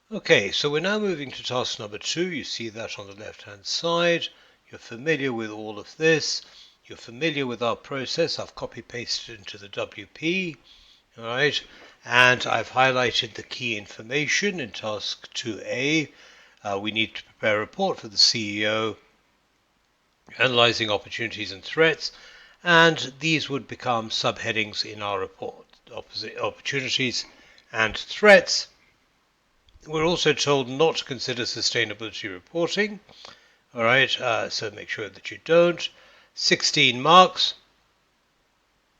Okay, so we're now moving to task number 2. You see that on the left-hand side. You're familiar with all of this. You're familiar with our process. I've copy-pasted into the WP. All right, and I've highlighted the key information in task 2A. We need to prepare a report for the CEO, analyzing opportunities and threats, and these would become subheadings in our report. Opportunities and threats. We're also told not to consider sustainability reporting. All right, so make sure that you don't. 16 marks.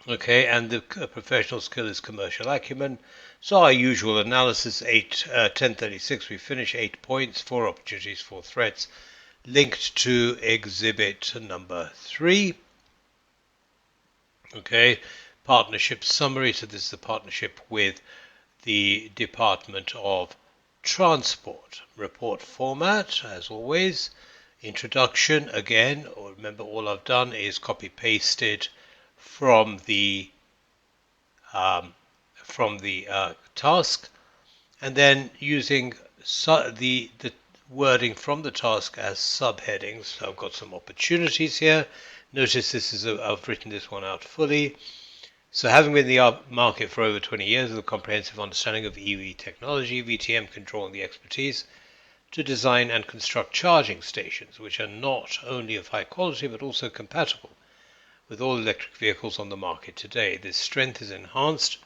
Okay, and the professional skill is commercial acumen. So our usual analysis, 1036, we finish 8 points, 4 opportunities, 4 threats, linked to exhibit number 3. Okay, partnership summary. So this is the partnership with the Department of Transport. Report format, as always. Introduction, again, remember all I've done is copy-pasted from the task, and then using the wording from the task as subheadings. So I've got some opportunities here. Notice I've written this one out fully. So having been in the market for over 20 years with a comprehensive understanding of EV technology, VTM can draw on the expertise to design and construct charging stations which are not only of high quality but also compatible with all electric vehicles on the market today. This strength is enhanced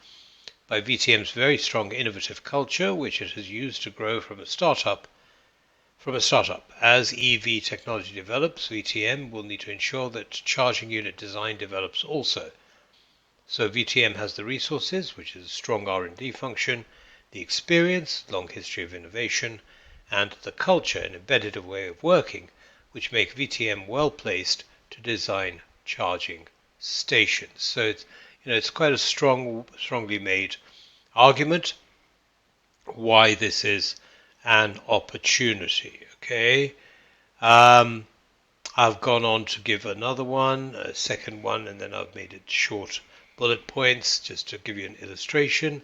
by VTM's very strong innovative culture, which it has used to grow from a startup. As EV technology develops, VTM will need to ensure that charging unit design develops also. So VTM has the resources, which is a strong R&D function, the experience, long history of innovation, and the culture and embedded way of working, which make VTM well placed to design charging stations. So it's quite a strongly made argument why this is an opportunity. Okay, I've gone on to give another one, a second one, and then I've made it short bullet points just to give you an illustration.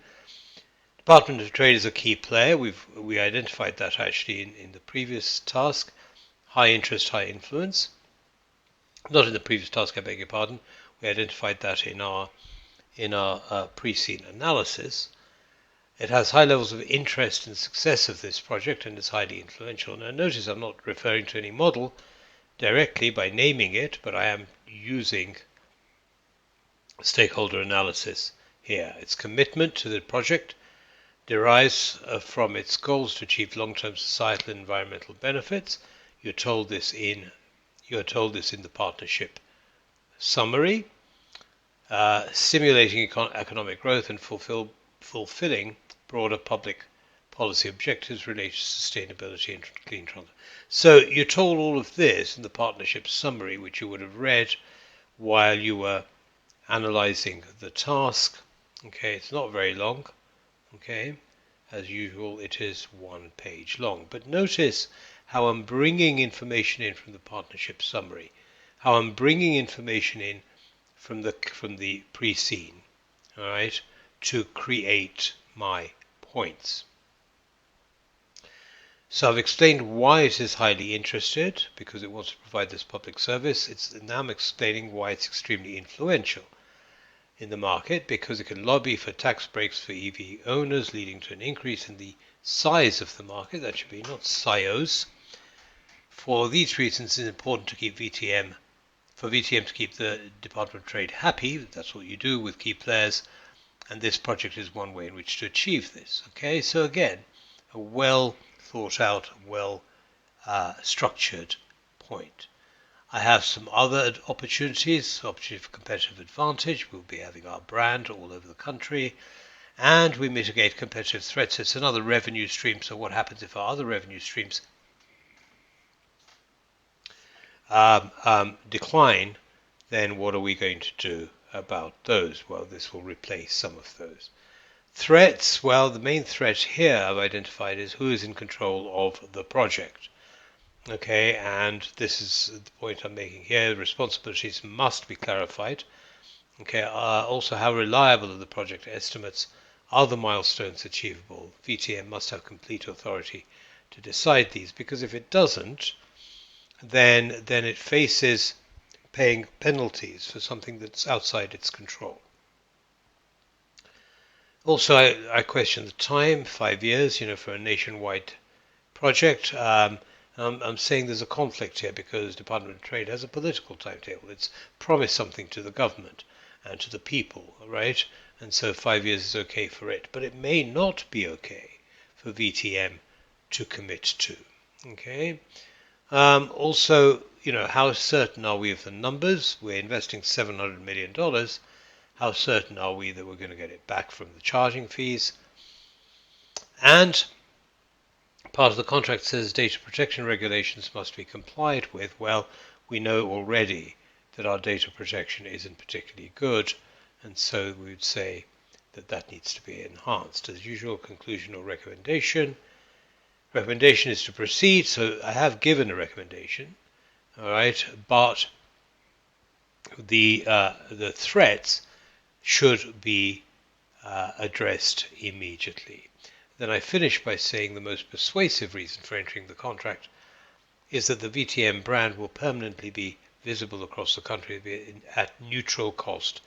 Department of Trade is a key player. We identified that actually in the previous task. High interest, high influence. Not in the previous task, I beg your pardon. We identified that in our pre-scene analysis. It has high levels of interest in the success of this project and is highly influential. Now notice I'm not referring to any model directly by naming it, but I am using stakeholder analysis here. Its commitment to the project derives from its goals to achieve long-term societal and environmental benefits. You're told this in the partnership summary. Stimulating economic growth and fulfilling broader public policy objectives related to sustainability and clean transport. So you're told all of this in the partnership summary, which you would have read while you were analyzing the task. Okay, it's not very long. Okay, as usual, it is 1 page long. But notice how I'm bringing information in from the partnership summary, how I'm bringing information in from the pre-scene, all right, to create my points. So I've explained why it is highly interested, because it wants to provide this public service. Now I'm explaining why it's extremely influential in the market, because it can lobby for tax breaks for EV owners, leading to an increase in the size of the market. That should be not size. For these reasons, it's important to keep VTM to keep the Department of Trade happy. That's what you do with key players, and this project is one way in which to achieve this. Okay, so again, a well thought out, well structured point. I have some other opportunities for competitive advantage. We'll be having our brand all over the country, and we mitigate competitive threats. It's another revenue stream. So what happens if our other revenue streams decline? Then what are we going to do about those? Well, this will replace some of those. Threats, well, the main threat here I've identified is who is in control of the project. Okay, and this is the point I'm making here. Responsibilities must be clarified. Okay, also how reliable are the project estimates Are the milestones achievable? VTM must have complete authority to decide these, because if it doesn't, then it faces paying penalties for something that's outside its control. Also, I question the time, 5 years, for a nationwide project. I'm saying there's a conflict here because Department of Trade has a political timetable. It's promised something to the government and to the people, right? And so 5 years is okay for it, but it may not be okay for VTM to commit to. Okay. Also, how certain are we of the numbers? We're investing $700 million. How certain are we that we're going to get it back from the charging fees? And part of the contract says data protection regulations must be complied with. Well, we know already that our data protection isn't particularly good, and so we would say that needs to be enhanced. As usual, conclusion or recommendation. Recommendation is to proceed, so I have given a recommendation, all right, but the threats should be addressed immediately. Then I finish by saying the most persuasive reason for entering the contract is that the VTM brand will permanently be visible across the country at neutral cost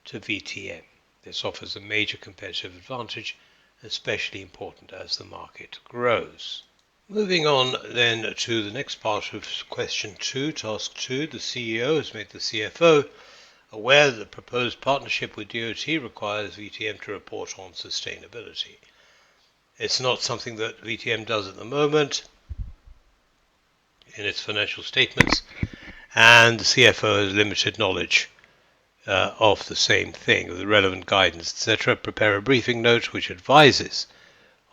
to VTM. This offers a major competitive advantage, especially important as the market grows. Moving on then to the next part of question 2, task 2, the CEO has made the CFO aware that the proposed partnership with DOT requires VTM to report on sustainability. It's not something that VTM does at the moment in its financial statements, and the CFO has limited knowledge of the same thing, of the relevant guidance, etc. Prepare a briefing note which advises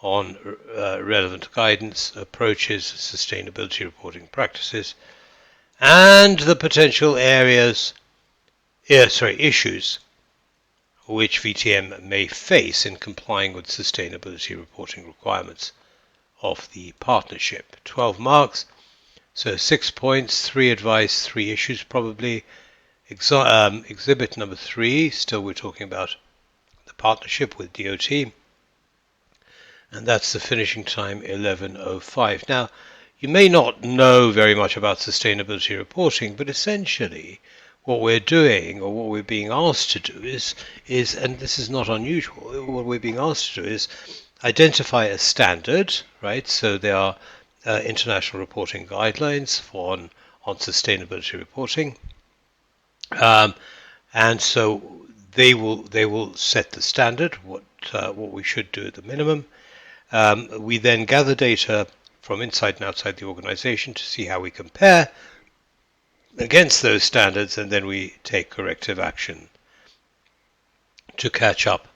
on relevant guidance, approaches, sustainability reporting practices, and the potential issues which VTM may face in complying with sustainability reporting requirements of the partnership. 12 marks, so 6 points, 3 advice, 3 issues probably. Exhibit number 3, still we're talking about the partnership with DOT, and that's the finishing time 11:05. Now, you may not know very much about sustainability reporting, but essentially what we're doing, or what we're being asked to do is, and this is not unusual, what we're being asked to do is identify a standard, right? So there are international reporting guidelines on sustainability reporting, and so they will set the standard, what we should do at the minimum. We then gather data from inside and outside the organization to see how we compare against those standards, and then we take corrective action to catch up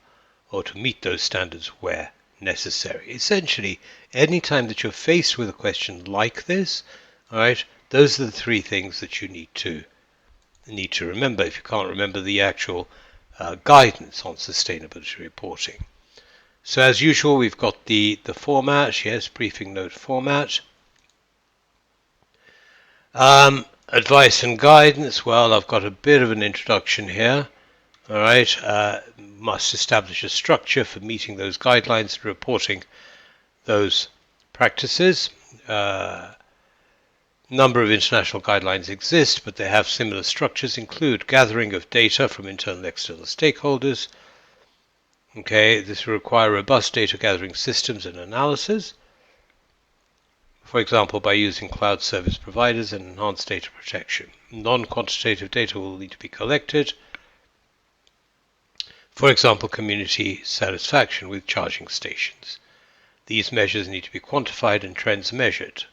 or to meet those standards where necessary. Essentially, any time that you're faced with a question like this, all right, those are the 3 things that you need to remember if you can't remember the actual guidance on sustainability reporting. So as usual, we've got the format, yes, briefing note format. Advice and guidance, well, I've got a bit of an introduction here. All right, must establish a structure for meeting those guidelines and reporting those practices. Number of international guidelines exist, but they have similar structures, include gathering of data from internal and external stakeholders. Okay, this will require robust data gathering systems and analysis. For example, by using cloud service providers and enhanced data protection. Non-quantitative data will need to be collected. For example, community satisfaction with charging stations. These measures need to be quantified and trends measured.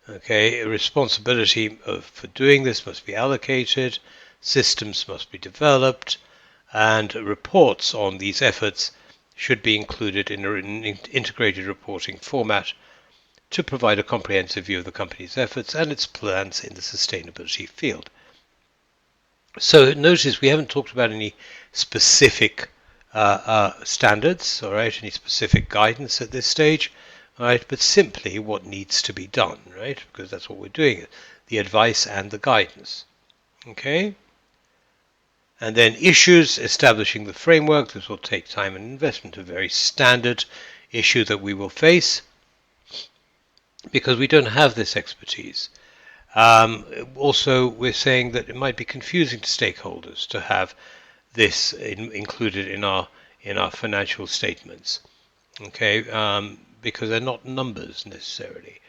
Okay, responsibility for doing this must be allocated, systems must be developed, and reports on these efforts should be included in an integrated reporting format to provide a comprehensive view of the company's efforts and its plans in the sustainability field. So notice we haven't talked about any specific standards, all right, any specific guidance at this stage, all right, but simply what needs to be done, right, because that's what we're doing, the advice and the guidance. Okay, And then issues, establishing the framework. This will take time and investment, a very standard issue that we will face because we don't have this expertise. Also, we're saying that it might be confusing to stakeholders to have this included in our financial statements, okay, because they're not numbers necessarily.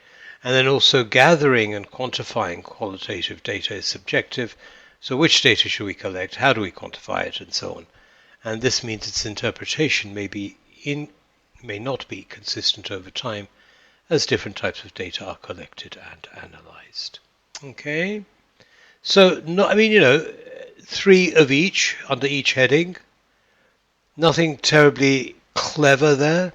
And then also gathering and quantifying qualitative data is subjective. So which data should we collect? How do we quantify it, and so on? And this means its interpretation may not be consistent over time as different types of data are collected and analyzed. Okay, so three of each under each heading. Nothing terribly clever there.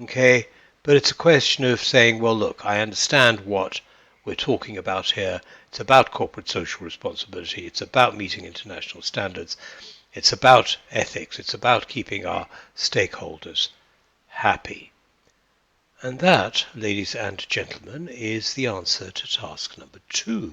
Okay, but it's a question of saying, well, look, I understand what we're talking about here. It's about corporate social responsibility. It's about meeting international standards. It's about ethics. It's about keeping our stakeholders happy. And that, ladies and gentlemen, is the answer to task number 2.